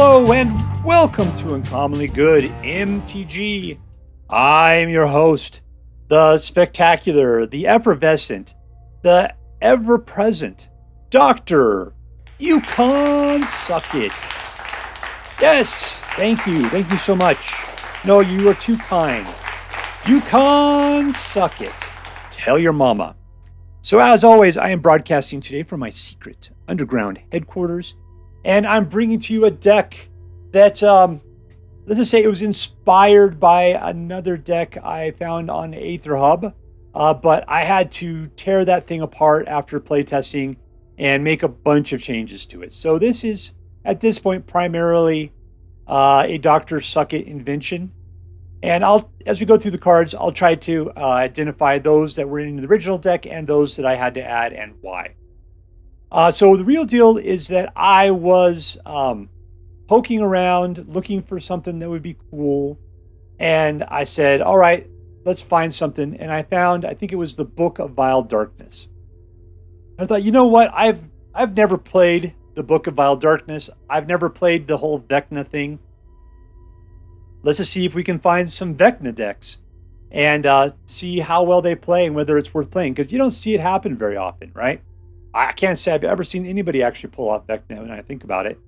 Hello and welcome to Uncommonly Good MTG. I'm your host, the spectacular, the effervescent, the ever-present Dr. Yukon SuckIt. Yes, thank you so much. No, you are too kind. Yukon SuckIt. Tell your mama. So as always, I am broadcasting today from my secret underground headquarters, and I'm bringing to you a deck that, let's just say it was inspired by another deck I found on ORZHOV, but I had to tear that thing apart after playtesting and make a bunch of changes to it. So this is, at this point, primarily a Dr. SuckIt invention. And as we go through the cards, I'll try to identify those that were in the original deck and those that I had to add and why. So the real deal is that I was poking around, looking for something that would be cool. And I said, all right, let's find something. And I found, I think it was the Book of Vile Darkness. I thought, you know what? I've never played the Book of Vile Darkness. I've never played the whole Vecna thing. Let's just see if we can find some Vecna decks and see how well they play and whether it's worth playing. Because you don't see it happen very often, right? I can't say I've ever seen anybody actually pull off Vecna when I think about it.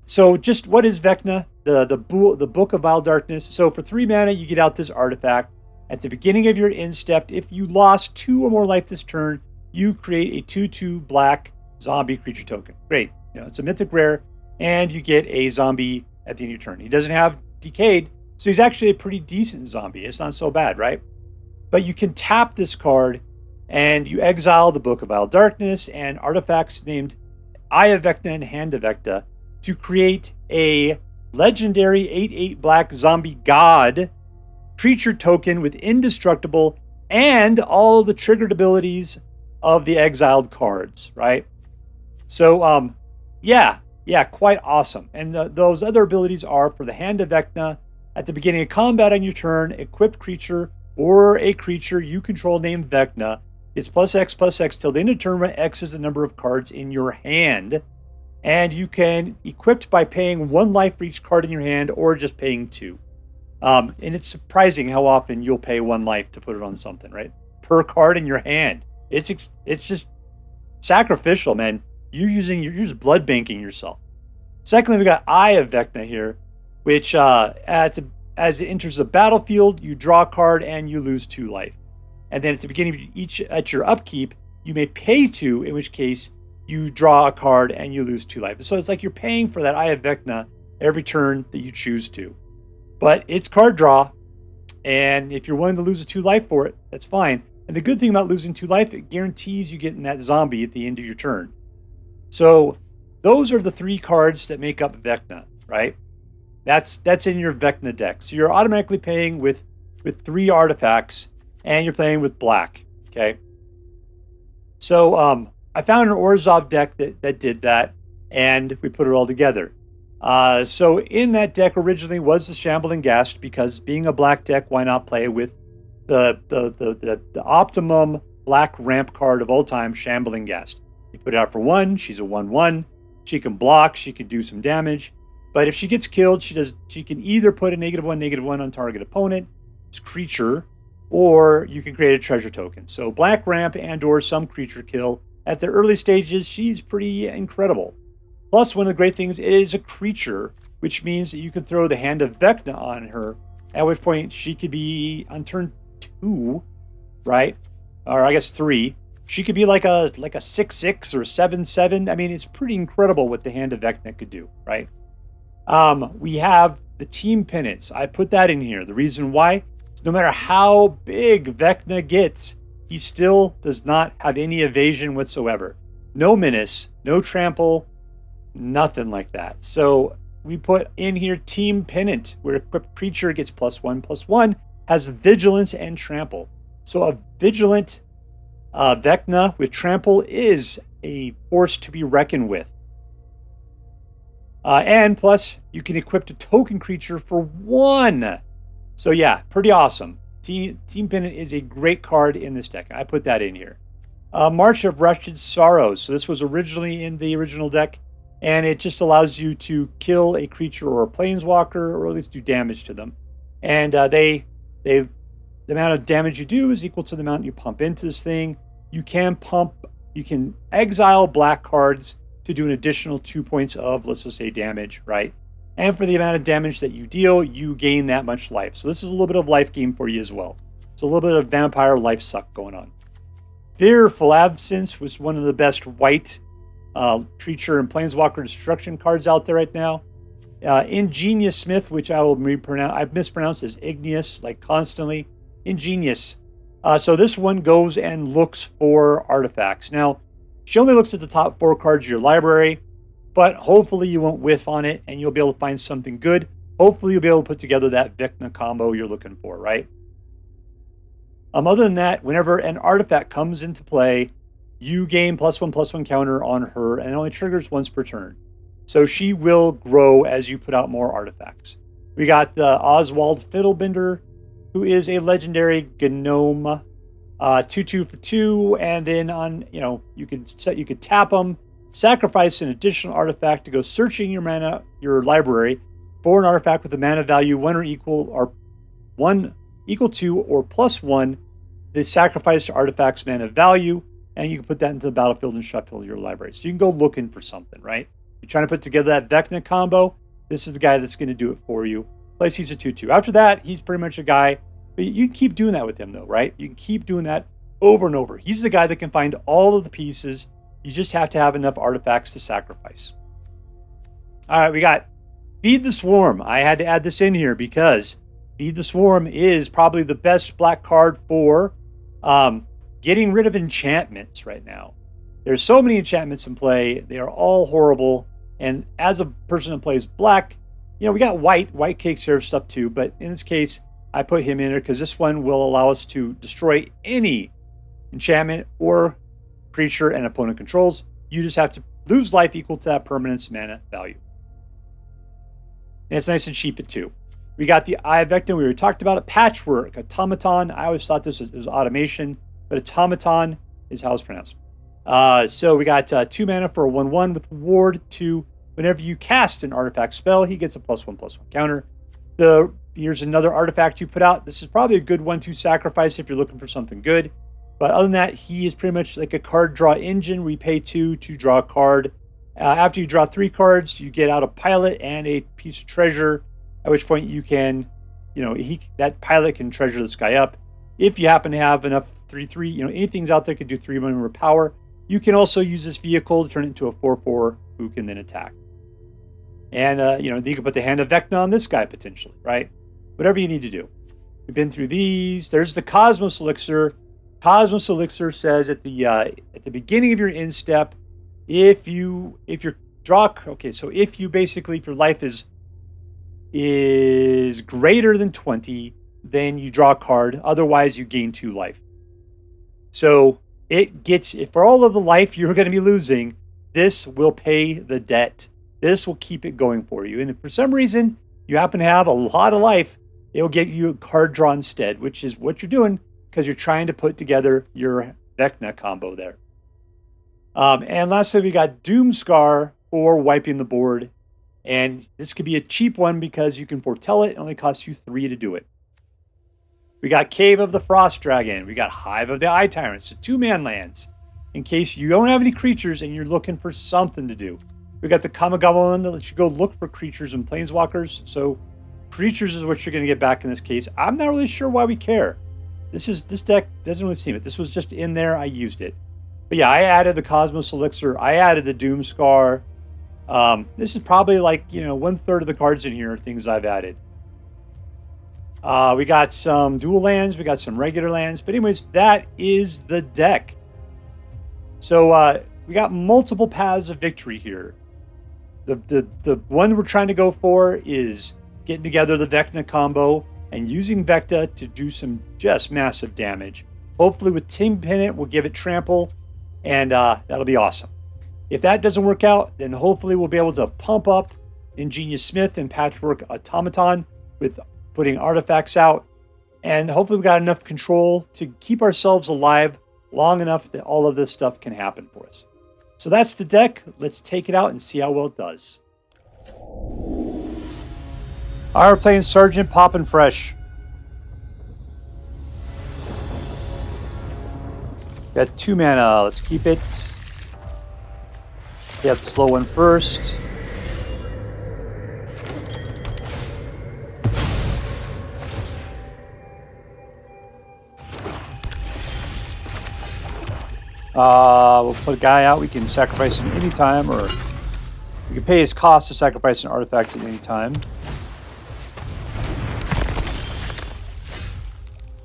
So just what is Vecna? The Book of Vile Darkness. So for 3 mana, you get out this artifact. At the beginning of your end step, if you lost 2 or more life this turn, you create a 2/2 black zombie creature token. Great. You know, it's a mythic rare, and you get a zombie at the end of your turn. He doesn't have decayed, so he's actually a pretty decent zombie. It's not so bad, right? But you can tap this card, and you exile the Book of Vile Darkness and artifacts named Eye of Vecna and Hand of Vecna to create a legendary 8/8 black zombie god creature token with indestructible and all the triggered abilities of the exiled cards, right? So, yeah, quite awesome. And those other abilities are for the Hand of Vecna. At the beginning of combat on your turn, equipped creature or a creature you control named Vecna is +X till the end of turn when X is the number of cards in your hand. And you can equip by paying 1 life for each card in your hand or just paying 2. And it's surprising how often you'll pay 1 life to put it on something, right? Per card in your hand. It's just sacrificial, man. You're just blood banking yourself. Secondly, we got Eye of Vecna here, which as it enters the battlefield, you draw a card and you lose 2 life. And then at the beginning of at your upkeep, you may pay 2, in which case you draw a card and you lose 2 life. So it's like you're paying for that Eye of Vecna every turn that you choose to. But it's card draw, and if you're willing to lose a 2 life for it, that's fine. And the good thing about losing 2 life, it guarantees you getting that zombie at the end of your turn. So those are the 3 cards that make up Vecna, right? That's in your Vecna deck. So you're automatically paying with 3 artifacts, and you're playing with black, okay? So I found an ORZHOV deck that did that, and we put it all together. So in that deck originally was the Shambling Ghast, because being a black deck, why not play with the optimum black ramp card of all time, Shambling Ghast. You put it out for 1, she's a 1/1. She can block, she can do some damage. But if she gets killed, she can either put a -1/-1 on target opponent, it's creature, or you can create a treasure token. So black ramp and or some creature kill. At the early stages, she's pretty incredible. Plus, one of the great things, it is a creature, which means that you could throw the Hand of Vecna on her, at which point she could be on turn 2, right? Or I guess 3. She could be like a 6/6 or 7/7. I mean, it's pretty incredible what the Hand of Vecna could do, right? We have the Team Pennant. I put that in here. The reason why is no matter how big Vecna gets, he still does not have any evasion whatsoever. No menace, no trample, nothing like that. So we put in here Team Pennant, where equipped creature gets +1/+1, has vigilance and trample. So a vigilant Vecna with trample is a force to be reckoned with. And plus, you can equip a token creature for 1. So yeah, pretty awesome. Team Pennant is a great card in this deck. I put that in here. March of Wretched Sorrows. So this was originally in the original deck. and it just allows you to kill a creature or a planeswalker, or at least do damage to them. And the amount of damage you do is equal to the amount you pump into this thing. You can exile black cards to do an additional 2 points of, let's just say, damage, right? And for the amount of damage that you deal, you gain that much life. So this is a little bit of life gain for you as well. It's a little bit of vampire life suck going on. Fearful Absence was one of the best white creature and planeswalker destruction cards out there right now. Ingenious Smith, which I've mispronounced as Igneous, like constantly. Ingenious. So this one goes and looks for artifacts. Now, she only looks at the top 4 cards of your library, but hopefully you won't whiff on it and you'll be able to find something good. Hopefully you'll be able to put together that Vecna combo you're looking for, right? Other than that, whenever an artifact comes into play, you gain +1/+1 counter on her, and it only triggers once per turn. So she will grow as you put out more artifacts. We got the Oswald Fiddlebender, who is a legendary gnome, 2/2 for 2, and then you could tap them, sacrifice an additional artifact to go searching your library for an artifact with a mana value 1 equal to or +1 the sacrificed artifact's mana value, and you can put that into the battlefield and shuffle your library. So you can go looking for something, right? You're trying to put together that Vecna combo. This is the guy that's going to do it for you. Plus, he's a 2/2. After that, he's pretty much a guy. But you can keep doing that with him, though, right? You can keep doing that over and over. He's the guy that can find all of the pieces. You just have to have enough artifacts to sacrifice. All right, we got Feed the Swarm. I had to add this in here because Feed the Swarm is probably the best black card for getting rid of enchantments right now. There's so many enchantments in play. They are all horrible. And as a person that plays black, we got white. White takes care of stuff too. But in this case, I put him in there because this one will allow us to destroy any enchantment or creature an opponent controls. You just have to lose life equal to that permanent's mana value. And it's nice and cheap at 2. We got the Eye of Vecna. We already talked about it. Patchwork, Automaton. I always thought this was automation, but Automaton is how it's pronounced. So we got 2 mana for a 1/1 with ward to whenever you cast an artifact spell, he gets a +1/+1 counter. Here's another artifact you put out. This is probably a good one to sacrifice if you're looking for something good. But other than that, he is pretty much like a card draw engine. We pay 2 to draw a card. After you draw 3 cards, you get out a pilot and a piece of treasure. At which point you can, that pilot can treasure this guy up. If you happen to have enough 3/3, anything's out there could do 3 more power. You can also use this vehicle to turn it into a 4/4 who can then attack. And, you can put the Hand of Vecna on this guy potentially, right? Whatever you need to do. We've been through these. There's the Cosmos Elixir. Cosmos Elixir says at the beginning of your end step, if your life is greater than 20, then you draw a card. Otherwise, you gain 2 life. So for all of the life you're going to be losing, this will pay the debt. This will keep it going for you. And if for some reason you happen to have a lot of life, it will get you a card draw instead, which is what you're doing because you're trying to put together your Vecna combo there. And lastly, we got Doomskar for wiping the board. And this could be a cheap one because you can foretell it. It only costs you 3 to do it. We got Cave of the Frost Dragon. We got Hive of the Eye Tyrant. So 2-man lands in case you don't have any creatures and you're looking for something to do. We got the Kamigawa one that lets you go look for creatures and planeswalkers. So creatures is what you're going to get back in this case. I'm not really sure why we care. This deck doesn't really seem it. This was just in there. I used it. But yeah, I added the Cosmos Elixir. I added the Doomskar. This is probably like, 1/3 of the cards in here are things I've added. We got some dual lands. We got some regular lands. But anyways, that is the deck. So we got multiple paths of victory here. The one we're trying to go for is getting together the Vecna combo and using Vecna to do some just massive damage. Hopefully with Team Pennant, we'll give it trample, and that'll be awesome. If that doesn't work out, then hopefully we'll be able to pump up Ingenious Smith and Patchwork Automaton with putting artifacts out. And hopefully we got enough control to keep ourselves alive long enough that all of this stuff can happen for us. So that's the deck. Let's take it out and see how well it does. Alright, we're playing SgtPopNFresh. Got 2 mana. Let's keep it. Get the slow one first. We'll put a guy out. We can sacrifice him anytime, or we can pay his cost to sacrifice an artifact at any time.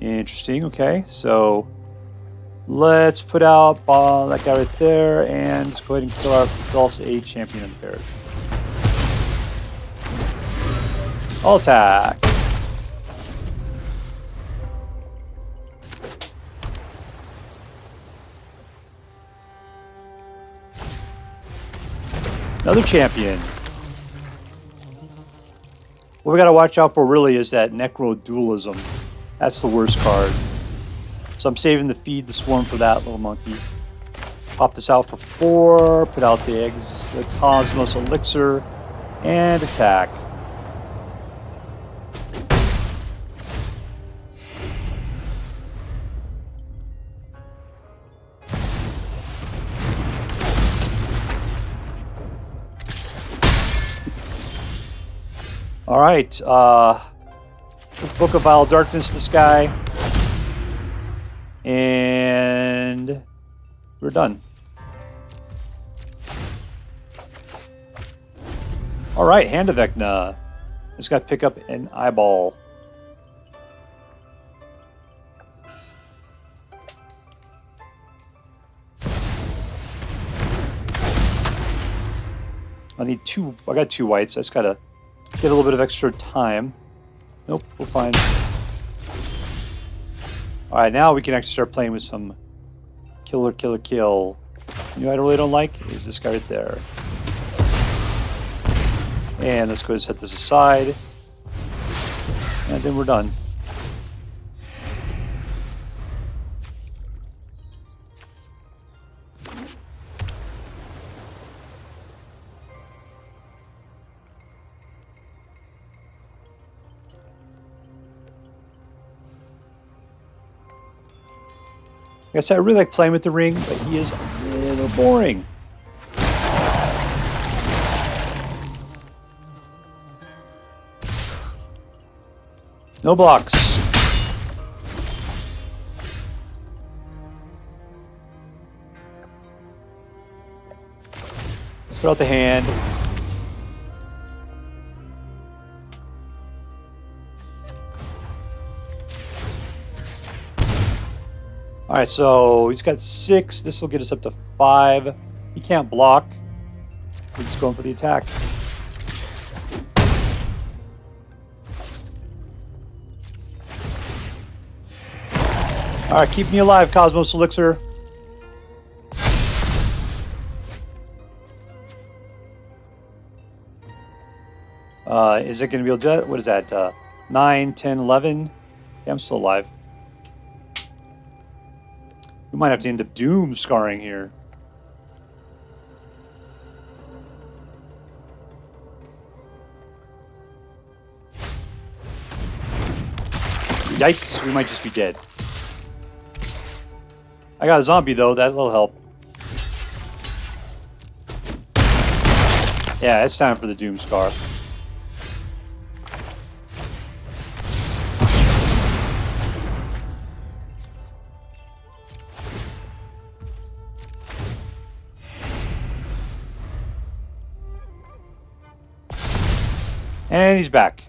Interesting. Okay, so let's put out that guy right there, and let's go ahead and kill our Gulf's A champion unpaired. All attack. Another champion. What we got to watch out for really is that Necro Dualism. That's the worst card. So I'm saving the Feed the Swarm for that little monkey. Pop this out for 4. Put out the Cosmos Elixir. And attack. All right, Book of Vile Darkness, this guy, and we're done. All right, Hand of Vecna. Just got to pick up an eyeball. I need 2. I got 2 whites. I just gotta get a little bit of extra time. Nope, we're fine. Alright, now we can actually start playing with some kill. You know what I really don't like? Is this guy right there. And let's go ahead and set this aside. And then we're done. I guess I really like playing with the ring, but he is a little boring. No blocks. Let's put out the hand. Alright, so he's got 6. This will get us up to 5. He can't block. We're just going for the attack. Alright, keep me alive, Cosmos Elixir. Is it going to be able to do that? What is that? 9, 10, 11? Yeah, I'm still alive. We might have to end up Doomskaring here. Yikes, we might just be dead. I got a zombie though, that'll help. Yeah, it's time for the Doomskar. And he's back.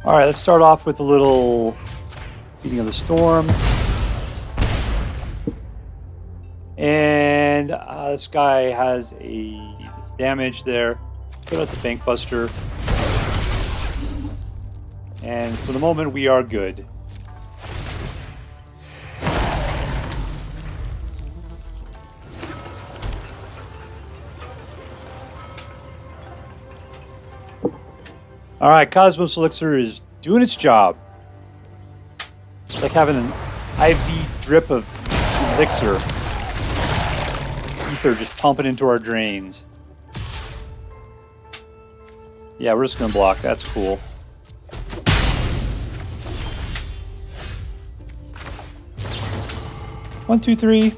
All right, let's start off with a little Beating of the Storm. And this guy has a damage there. Put out the Bankbuster. And for the moment, we are good. All right, Cosmos Elixir is doing its job. It's like having an IV drip of elixir. Ether just pumping into our drains. Yeah, we're just going to block. That's cool. One, two, three.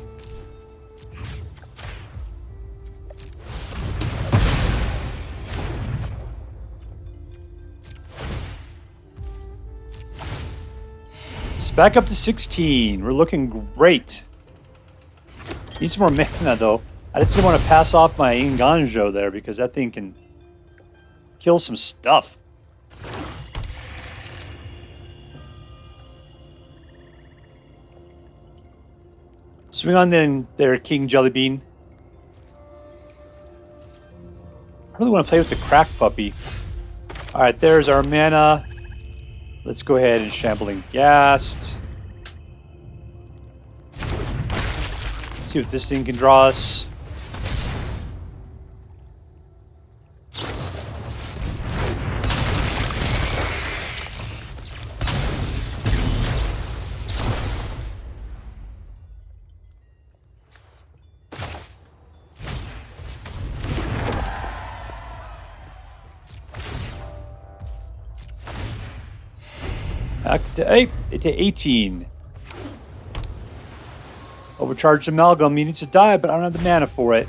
It's back up to 16. We're looking great. Need some more mana, though. I just didn't want to pass off my Inganjo there because that thing can kill some stuff. Swing on then there, King Jellybean. I really want to play with the crack puppy. Alright, there's our mana. Let's go ahead and Shambling Ghast. Let's see what this thing can draw us. Back to 18. Overcharged Amalgam. He needs to die, but I don't have the mana for it.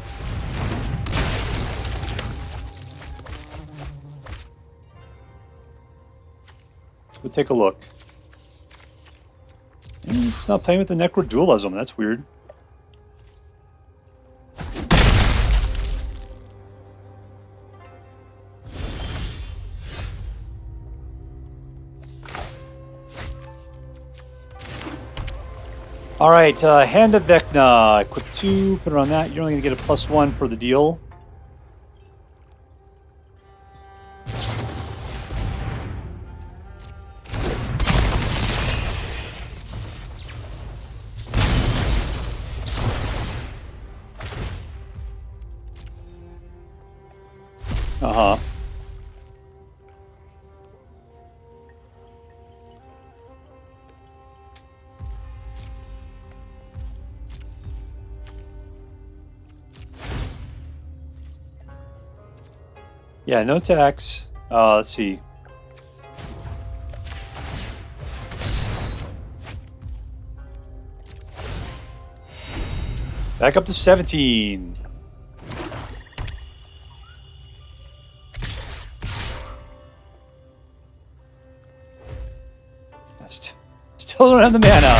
We'll take a look. It's not playing with the Necrodualism. That's weird. Alright, Hand of Vecna. Equip 2, put it on that. You're only going to get a +1 for the deal. Uh-huh. Yeah, no tax. Let's see. Back up to 17. Still don't have the mana.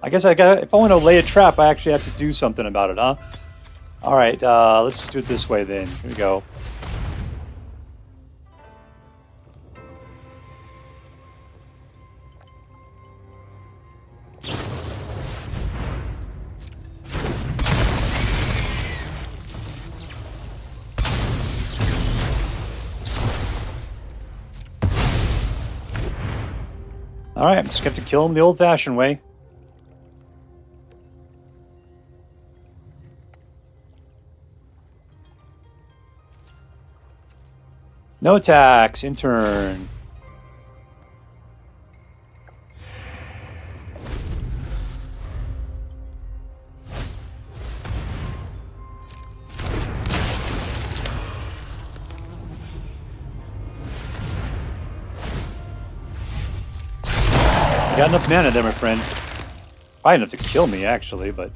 I guess if I want to lay a trap, I actually have to do something about it, huh? Alright, let's do it this way then. Here we go. Alright, I'm just going to have to kill him the old-fashioned way. No attacks, in turn. You got enough mana there, my friend. Probably enough to kill me, actually, but...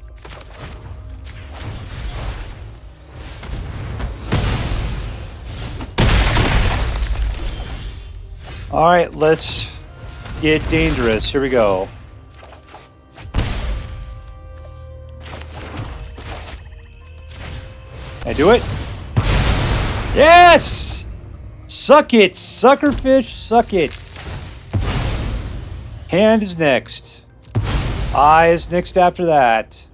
Alright, let's get dangerous. Here we go. Can I do it? Yes! Suck it, suckerfish, suck it. Hand is next. Eye is next after that.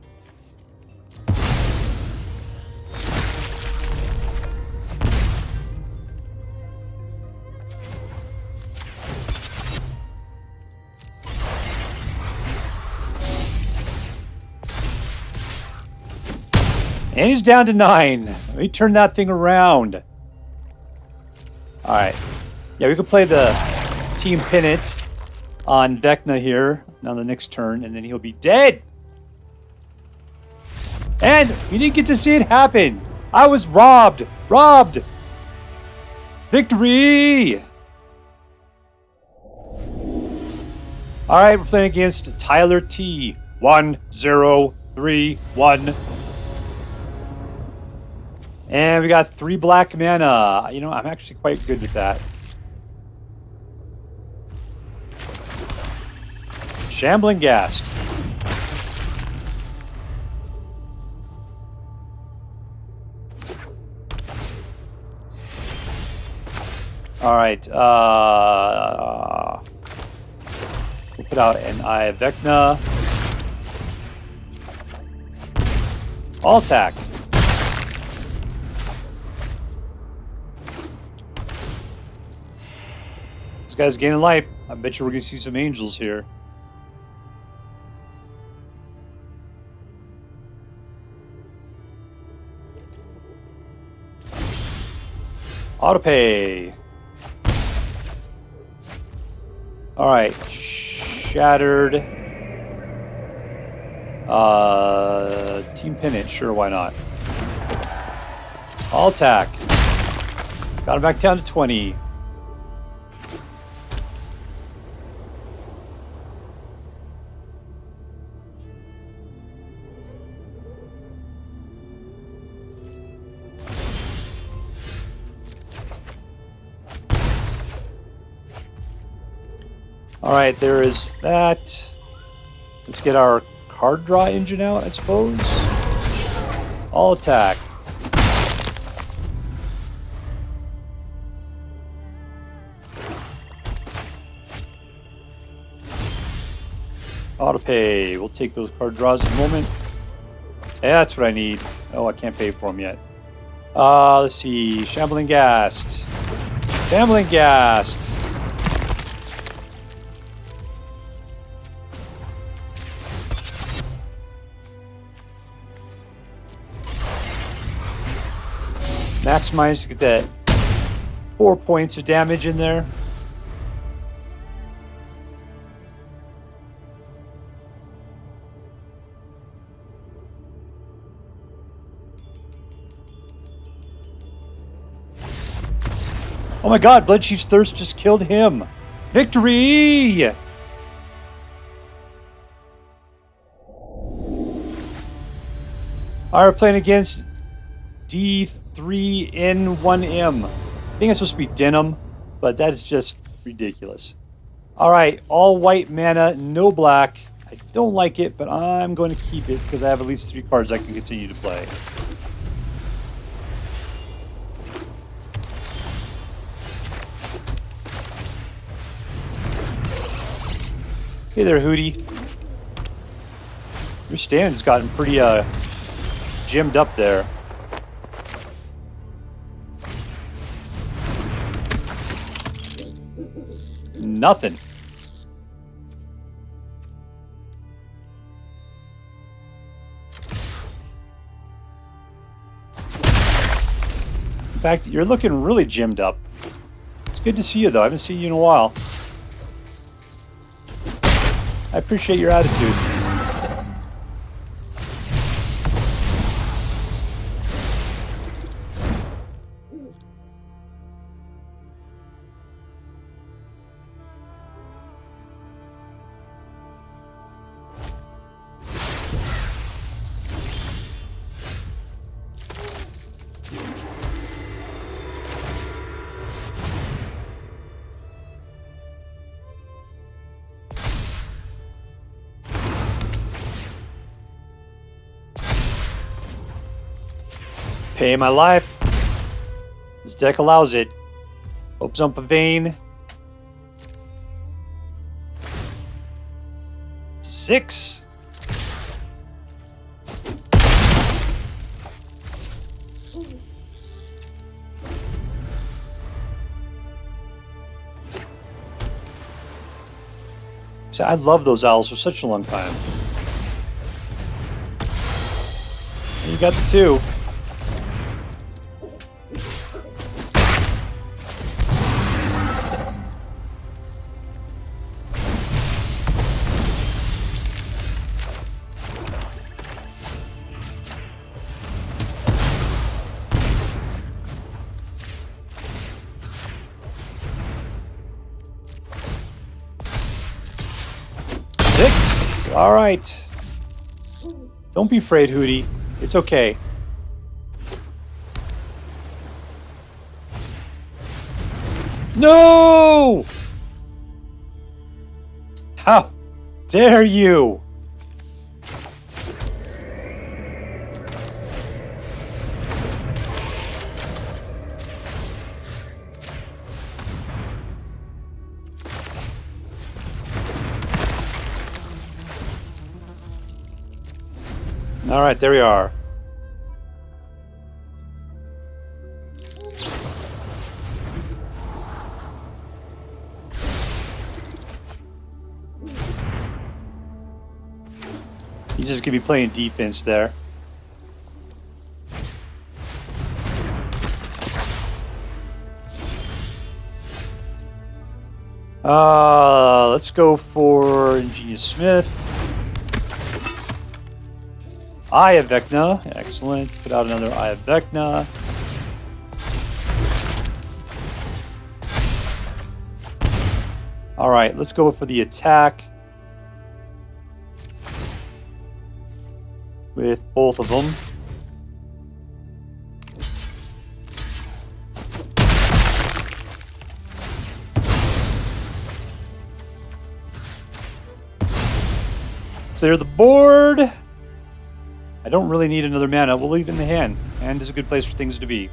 And he's down to 9. Let me turn that thing around. Alright. Yeah, we could play the Team Pennant on Vecna here on the next turn, and then he'll be dead. And we didn't get to see it happen. I was robbed. Robbed. Victory. Alright, we're playing against Tyler T. 1031. And we got 3 black mana. You know, I'm actually quite good with that. Shambling Ghast. Alright, we'll put out an Eye of Vecna. All attack. This guy's gaining life. I bet you we're going to see some angels here. Autopay. Alright. Shattered. Team Pennant. Sure, why not? All attack. Got him back down to 20. Alright, there is that. Let's get our card draw engine out, I suppose. All attack. Autopay. We'll take those card draws in a moment. Yeah, that's what I need. Oh, I can't pay for them yet. Let's see. Shambling Ghast. Shambling Ghast. Maximize to get that 4 points of damage in there. Oh my god, Bloodchief's Thirst just killed him. Victory! Alright, we're playing against D3N1M. I think it's supposed to be denim, but that is just ridiculous. Alright, all white mana, no black. I don't like it, but I'm going to keep it because I have at least 3 cards I can continue to play. Hey there, Hootie. Your stand's gotten pretty gemmed up there. Nothing. In fact, you're looking really gemmed up. It's good to see you, though. I haven't seen you in a while. I appreciate your attitude. Pay my life. This deck allows it. Opens up a vein. 6. See, I love those owls for such a long time. And you got the 2. All right. Don't be afraid, Hootie. It's okay. No! How dare you? All right, there we are. He's just going to be playing defense there. Let's go for Ingenious Smith. Eye of Vecna. Excellent. Put out another Eye of Vecna. Alright, let's go for the attack. With both of them. Clear the board. I don't really need another mana. We'll leave it in the hand. Hand is a good place for things to be.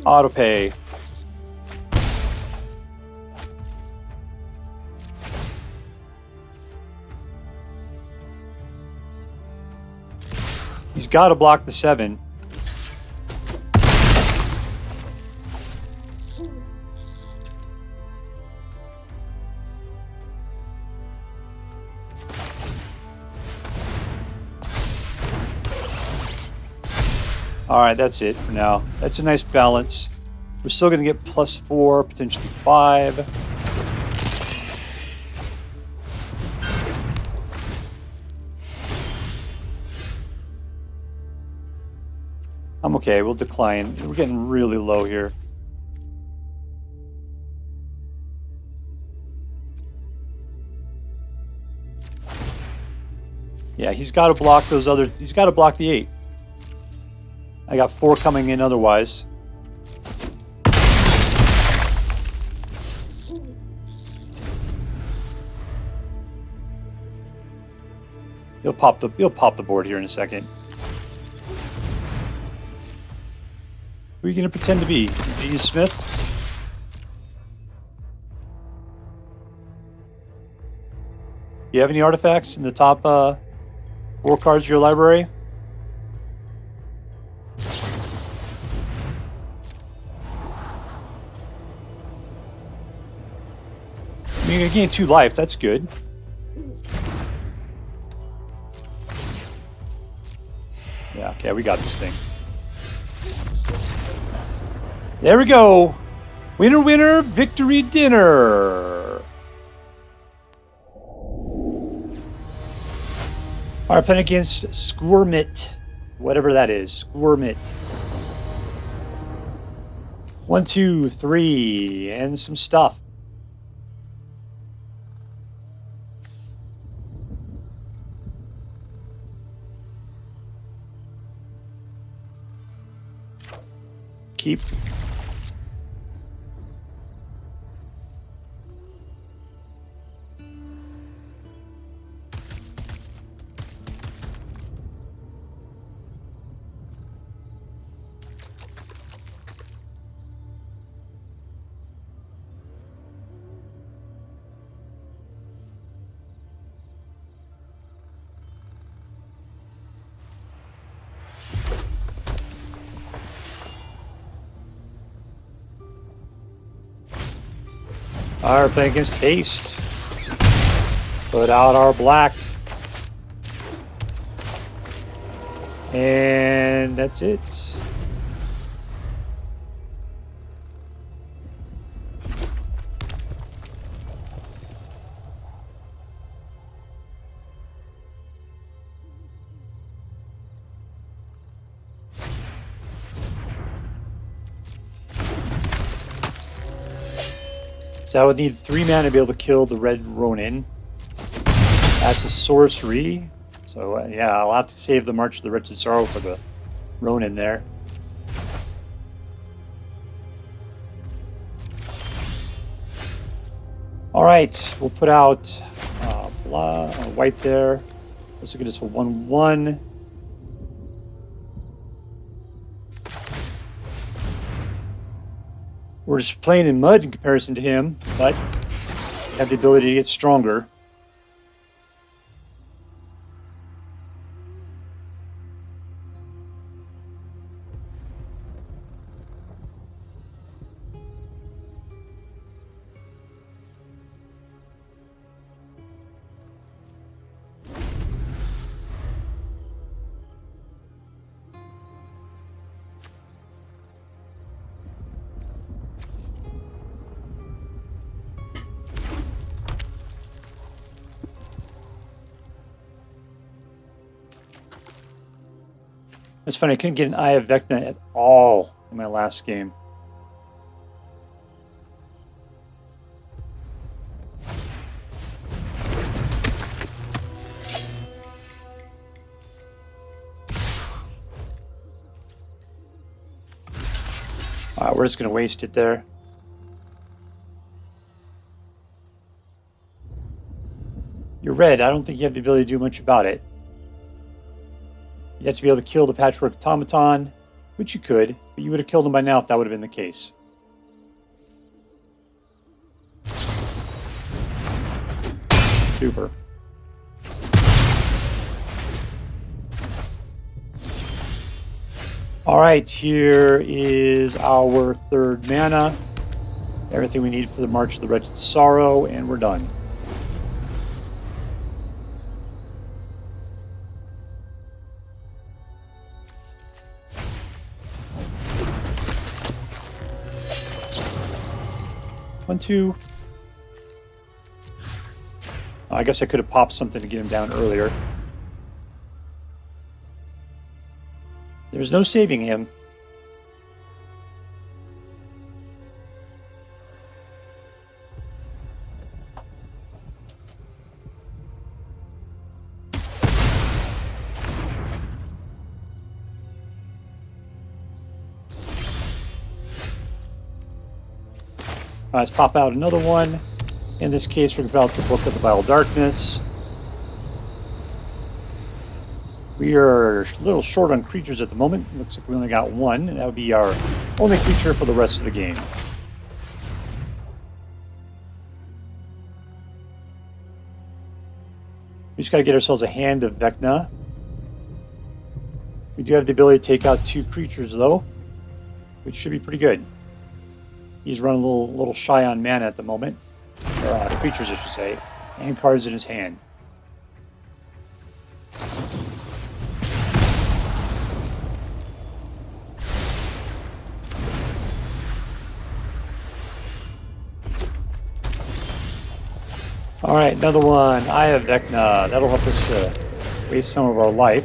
Autopay. He's got to block the 7. Alright, that's it for now. That's a nice balance. We're still going to get +4, potentially 5. I'm okay, we'll decline. We're getting really low here. Yeah, he's got to block those other... He's got to block the 8. I got 4 coming in otherwise. He'll pop the board here in a second. Who are you going to pretend to be? Ingenious Smith? Do you have any artifacts in the top 4 cards of your library? I mean, you gain 2 life. That's good. Yeah, okay, we got this thing. There we go. Winner, winner, victory dinner. Our opponent against Skoormit. Whatever that is. Skoormit. 1, 2, 3, and some stuff. Keep. Our play against haste. Put out our black. And that's it. So I would need 3 mana to be able to kill the red Ronin. That's a sorcery. So yeah, I'll have to save the March of the Wretched Sorrow for the Ronin there. All right, we'll put out white there. Let's look at this 1/1. We're just playing in mud in comparison to him, but we have the ability to get stronger. It's funny, I couldn't get an Eye of Vecna at all in my last game. Alright, we're just going to waste it there. You're red. I don't think you have the ability to do much about it. You have to be able to kill the Patchwork Automaton, which you could, but you would have killed him by now if that would have been the case. Super. Alright, here is our 3rd mana. Everything we need for the March of the Wretched Sorrow, and we're done. One, two. I guess I could have popped something to get him down earlier. There's no saving him. Let's pop out another one. In this case, we're about the Book of the Vile Darkness. We are a little short on creatures at the moment. Looks like we only got one, and that would be our only creature for the rest of the game. We just got to get ourselves a Hand of Vecna. We do have the ability to take out 2 creatures, though, which should be pretty good. He's running a little shy on mana at the moment. Or creatures, I should say. And cards in his hand. Alright, another one. Eye of Vecna. That'll help us to waste some of our life.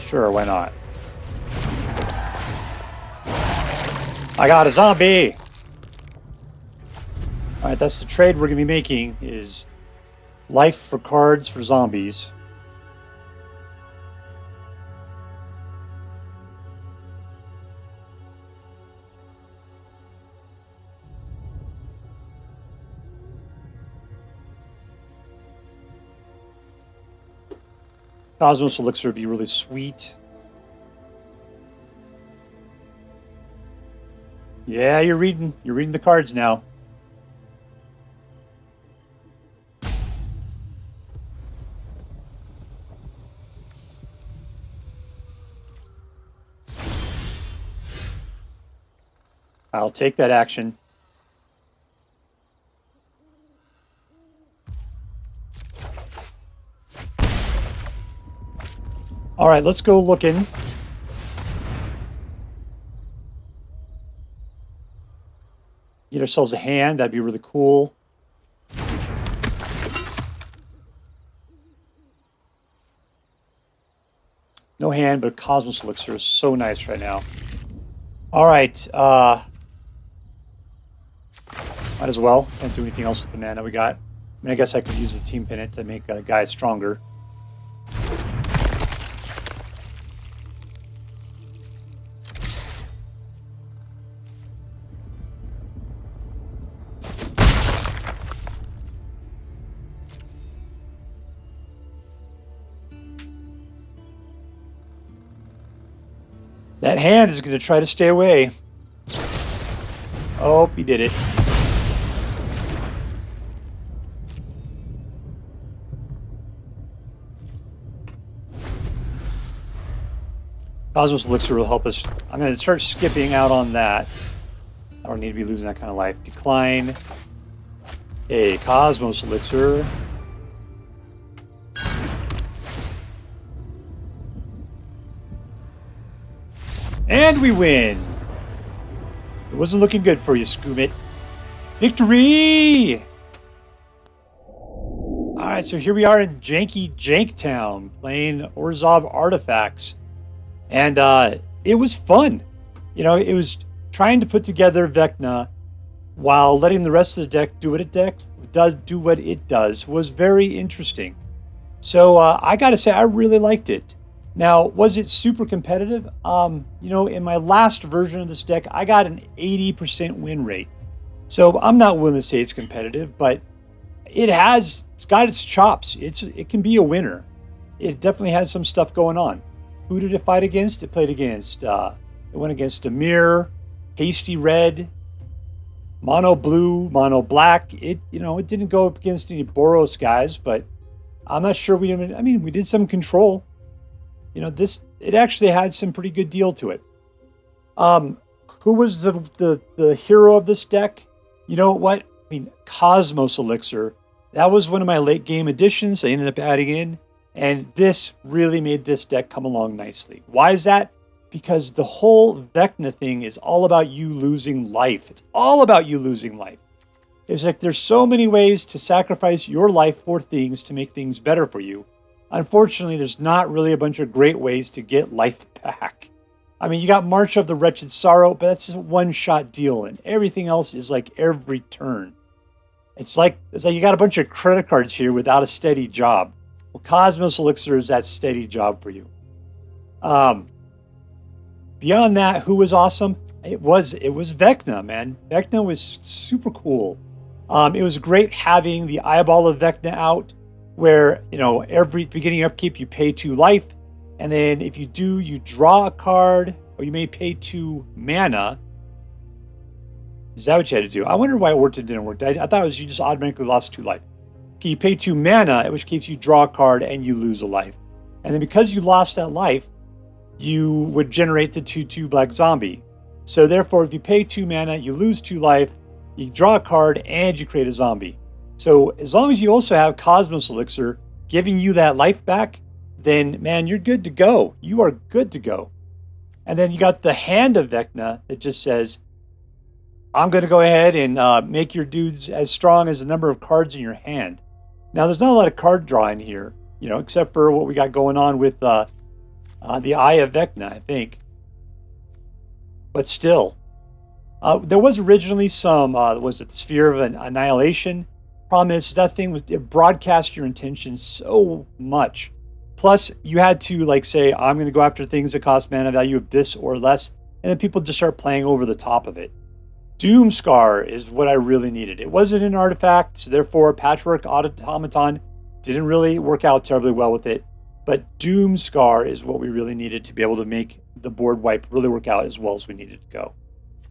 Sure, why not? I got a zombie! Alright, that's the trade we're going to be making, is life for cards for zombies. Cosmos Elixir would be really sweet. Yeah, you're reading the cards now. I'll take that action. All right, let's go looking. Get ourselves a hand. That'd be really cool. No hand, but Cosmos Elixir is so nice right now. All right. Might as well. Can't do anything else with the mana we got. I mean, I guess I could use the Team Pennant to make a guy stronger. That hand is going to try to stay away. Oh, he did it. Cosmos Elixir will help us. I'm going to start skipping out on that. I don't need to be losing that kind of life. Decline. A Cosmos Elixir. And we win. It wasn't looking good for you, skoormit. Victory! Alright, so here we are in janky Janktown playing ORZHOV artifacts. And it was fun. You know, it was trying to put together Vecna while letting the rest of the deck do what it does was very interesting. So I gotta say, I really liked it. Now, was it super competitive? You know, in my last version of this deck, I got an 80% win rate. So I'm not willing to say it's competitive, but it's got its chops. It can be a winner. It definitely has some stuff going on. Who did it fight against? It played against, it went against Dimir, Hasty Red, Mono Blue, Mono Black. It didn't go up against any Boros guys, but I'm not sure we did some control. You know, it actually had some pretty good deal to it. Who was the hero of this deck? You know what? I mean, Cosmos Elixir. That was one of my late game additions I ended up adding in, and this really made this deck come along nicely. Why is that? Because the whole Vecna thing is all about you losing life. It's all about you losing life. It's like there's so many ways to sacrifice your life for things to make things better for you. Unfortunately, there's not really a bunch of great ways to get life back. I mean, you got March of the Wretched Sorrow, but that's a one-shot deal, and everything else is like every turn. It's like you got a bunch of credit cards here without a steady job. Well, Cosmos Elixir is that steady job for you. Beyond that, who was awesome? It was Vecna, man. Vecna was super cool. It was great having the Eyeball of Vecna out, where, you know, every beginning upkeep you pay 2 life, and then if you do, you draw a card, or you may pay 2 mana. Is that what you had to do? I wonder why it worked and didn't work. I thought it was you just automatically lost 2 life. Okay, you pay 2 mana, in which case you draw a card and you lose a life. And then because you lost that life, you would generate the 2/2 black zombie. So therefore, if you pay 2 mana, you lose 2 life, you draw a card, and you create a zombie. So as long as you also have Cosmos Elixir giving you that life back, then, man, you're good to go. You are good to go. And then you got the Hand of Vecna that just says, I'm going to go ahead and make your dudes as strong as the number of cards in your hand. Now, there's not a lot of card drawing here, you know, except for what we got going on with the Eye of Vecna, I think. But still, there was originally some, was it the Sphere of Annihilation? Problem is that thing it broadcast your intention so much. Plus, you had to like say, I'm going to go after things that cost mana value of this or less, and then people just start playing over the top of it. Doomskar is what I really needed. It wasn't an artifact, so therefore Patchwork Automaton didn't really work out terribly well with it. But Doomskar is what we really needed to be able to make the board wipe really work out as well as we needed to go.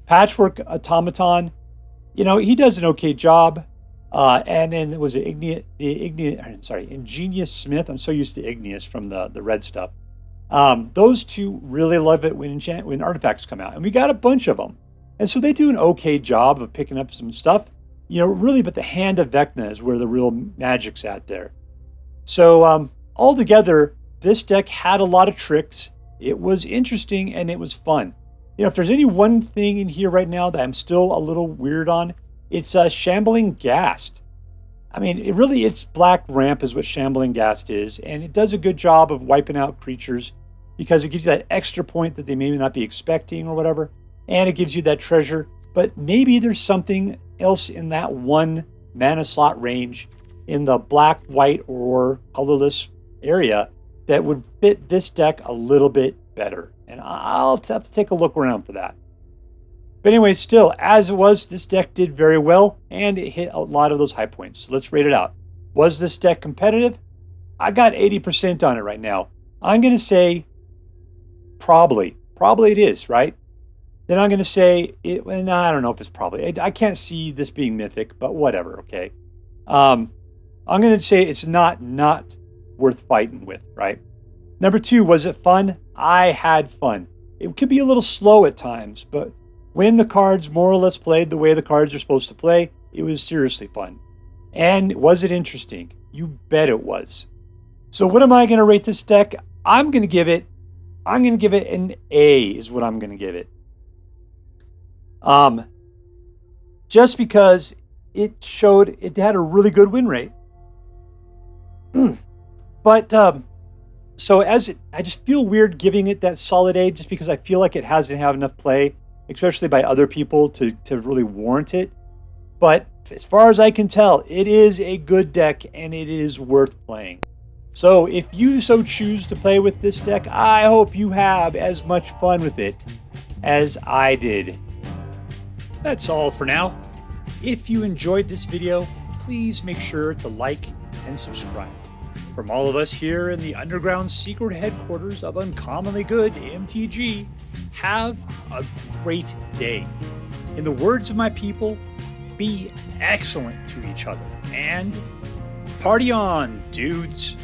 Patchwork Automaton, you know, he does an okay job. And then was it Ingenious Smith? I'm so used to Igneous from the red stuff. Those two really love it when artifacts come out, and we got a bunch of them. And so they do an okay job of picking up some stuff, you know, really, but the Hand of Vecna is where the real magic's at there. So altogether, this deck had a lot of tricks. It was interesting and it was fun. You know, if there's any one thing in here right now that I'm still a little weird on, it's Shambling Ghast. I mean, it's Black Ramp is what Shambling Ghast is, and it does a good job of wiping out creatures because it gives you that extra point that they may not be expecting or whatever, and it gives you that treasure. But maybe there's something else in that 1 mana slot range in the black, white, or colorless area that would fit this deck a little bit better. And I'll have to take a look around for that. But anyway, still, as it was, this deck did very well, and it hit a lot of those high points. So let's rate it out. Was this deck competitive? I got 80% on it right now. I'm going to say probably. Probably it is, right? Then I'm going to say, I don't know if it's probably. I can't see this being mythic, but whatever, okay? I'm going to say it's not worth fighting with, right? Number 2, was it fun? I had fun. It could be a little slow at times, but when the cards more or less played the way the cards are supposed to play, it was seriously fun. And was it interesting? You bet it was. So what am I going to rate this deck? I'm going to give it an A is what I'm going to give it. Just because it had a really good win rate. But I just feel weird giving it that solid A just because I feel like it hasn't had enough play, especially by other people, to really warrant it. But as far as I can tell, it is a good deck and it is worth playing. So if you so choose to play with this deck, I hope you have as much fun with it as I did. That's all for now. If you enjoyed this video, please make sure to like and subscribe. From all of us here in the underground secret headquarters of Uncommonly Good MTG, have a great day. In the words of my people, be excellent to each other and party on, dudes.